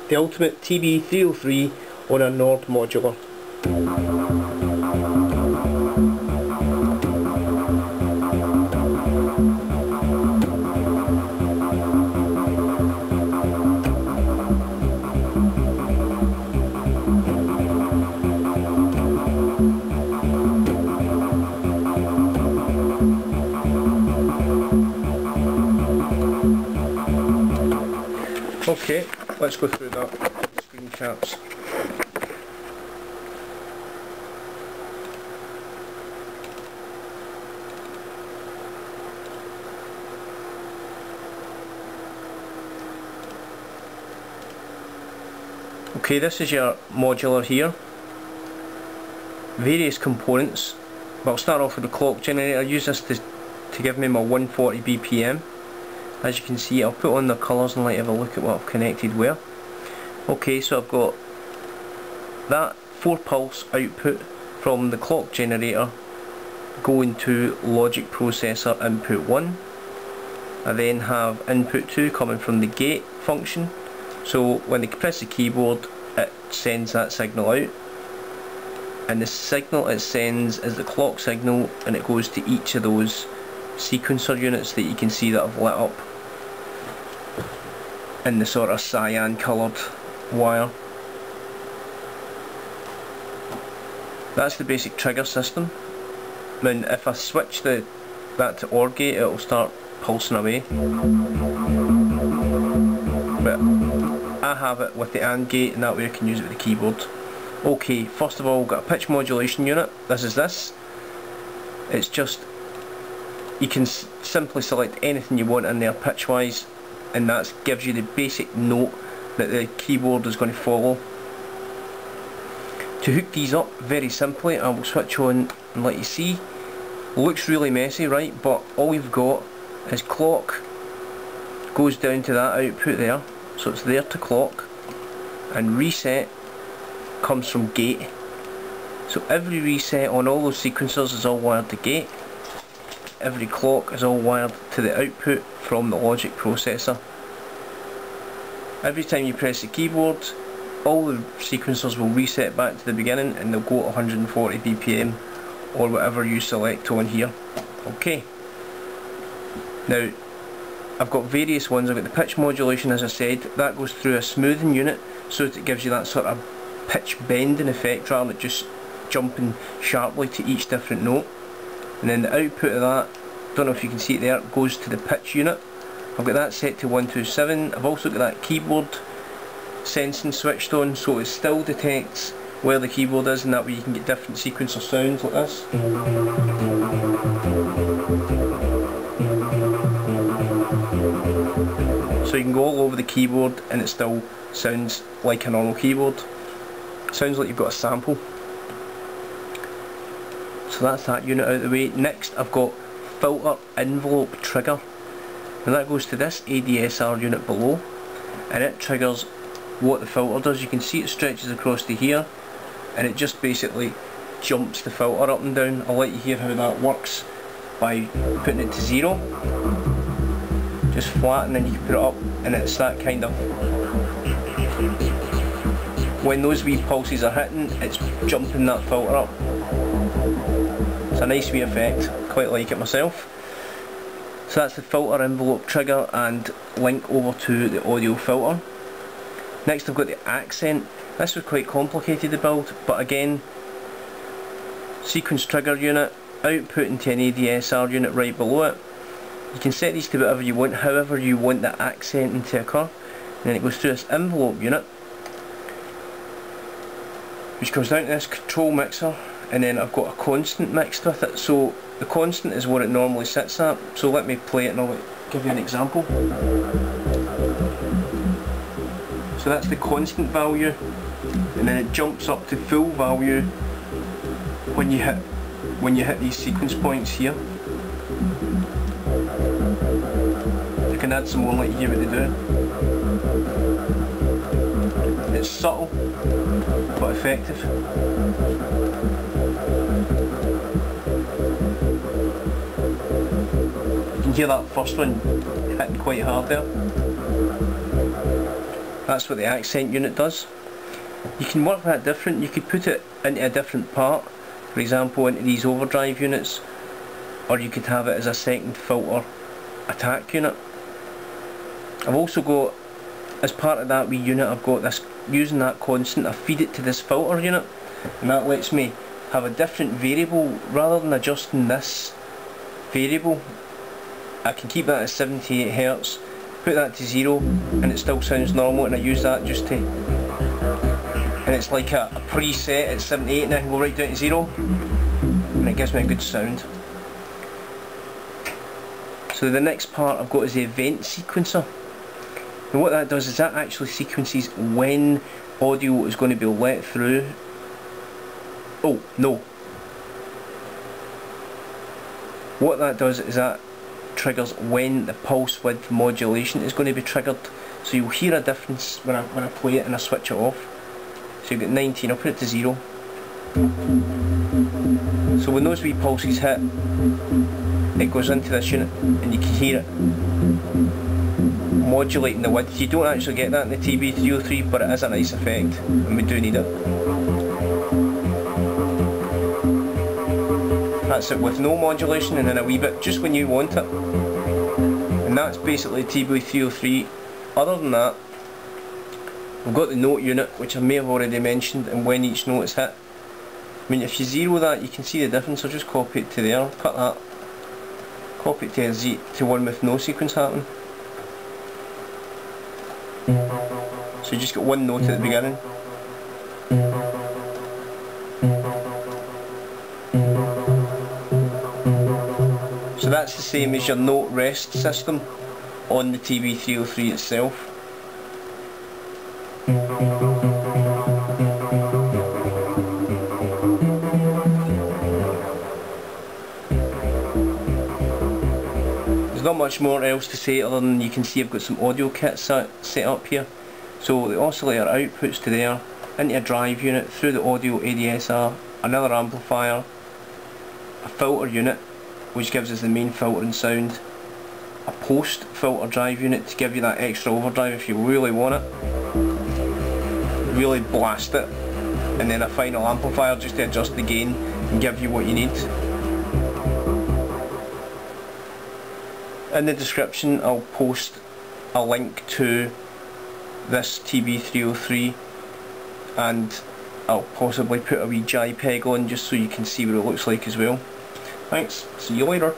the ultimate TB303 on a Nord modular. Okay, let's go through that screen caps. Okay, this is your modular here. Various components, but I'll start off with the clock generator. I use this to give me my 140 BPM. As you can see, I'll put on the colours and let you have a look at what I've connected where. Okay, so I've got that 4 pulse output from the clock generator going to logic processor input 1. I then have input 2 coming from the gate function. So when they press the keyboard, it sends that signal out, and the signal it sends is the clock signal, and it goes to each of those sequencer units that you can see that I've lit up in the sort of cyan coloured wire. That's the basic trigger system. Then if I switch that to OR gate, it'll start pulsing away. But I have it with the AND gate, and that way I can use it with the keyboard. Okay, first of all, we've got a pitch modulation unit. This is this. It's just, you can simply select anything you want in there pitch wise, and that gives you the basic note that the keyboard is going to follow. To hook these up, very simply, I will switch on and let you see. Looks really messy, right? But all you've got is clock goes down to that output there, so it's there to clock, and reset comes from gate. So every reset on all those sequencers is all wired to gate. Every clock is all wired to the output from the logic processor. Every time you press the keyboard, all the sequencers will reset back to the beginning, and they'll go at 140 BPM or whatever you select on here. Okay. Now, I've got various ones. I've got the pitch modulation, as I said. That goes through a smoothing unit, so that it gives you that sort of pitch bending effect rather than just jumping sharply to each different note. And then the output of that, don't know if you can see it there, goes to the pitch unit. I've got that set to 127. I've also got that keyboard sensing switched on, so it still detects where the keyboard is, and that way you can get different sequencer sounds like this. So you can go all over the keyboard and it still sounds like a normal keyboard. Sounds like you've got a sample. So that's that unit out of the way. Next I've got filter envelope trigger, and that goes to this ADSR unit below, and it triggers what the filter does. You can see it stretches across to here, and it just basically jumps the filter up and down. I'll let you hear how that works by putting it to 0, just flat, and then you can put it up, and it's that kind of, when those wee pulses are hitting, it's jumping that filter up. It's a nice wee effect, quite like it myself. So that's the filter envelope trigger and link over to the audio filter. Next I've got the accent. This was quite complicated to build, but again, sequence trigger unit, output into an ADSR unit right below it. You can set these to whatever you want, however you want the accenting to occur. And then it goes through this envelope unit, which comes down to this control mixer, and then I've got a constant mixed with it. So the constant is what it normally sits at. So let me play it and I'll give you an example. So that's the constant value, and then it jumps up to full value when you hit these sequence points here. You can add some more, let you hear what they do. It's subtle but effective. You can hear that first one hitting quite hard there. That's what the accent unit does. You can work that different. You could put it into a different part, for example into these overdrive units, or you could have it as a second filter attack unit. I've also got, as part of that wee unit, I've got this, using that constant, I feed it to this filter unit, and that lets me have a different variable. Rather than adjusting this variable, I can keep that at 78 Hz, put that to 0, and it still sounds normal, and I use that just to, and it's like a preset at 78, and I can go right down to 0, and it gives me a good sound. So the next part I've got is the event sequencer. And what that does is that actually sequences when audio is going to be let through. Oh no. What that does is that triggers when the pulse width modulation is going to be triggered. So you'll hear a difference when I play it and I switch it off. So you get 19, I'll put it to 0. So when those wee pulses hit, it goes into this unit and you can hear it modulating the width. You don't actually get that in the TB303, but it is a nice effect and we do need it. That's it with no modulation, and then a wee bit just when you want it. And that's basically TB303. Other than that, we've got the note unit, which I may have already mentioned, and when each note is hit. I mean, if you zero that, you can see the difference. I'll just copy it to there, cut that, copy it to one with no sequence happening. So you just got one note at the beginning. So that's the same as your note rest system on the TB303 itself. There's not much more else to say other than you can see I've got some audio kits set up here. So the oscillator outputs to there, into a drive unit, through the audio ADSR, another amplifier, a filter unit which gives us the main filtering sound, a post filter drive unit to give you that extra overdrive if you really want it, really blast it, and then a final amplifier just to adjust the gain and give you what you need. In the description I'll post a link to this TB303, and I'll possibly put a wee JPEG on just so you can see what it looks like as well. Thanks, see you later.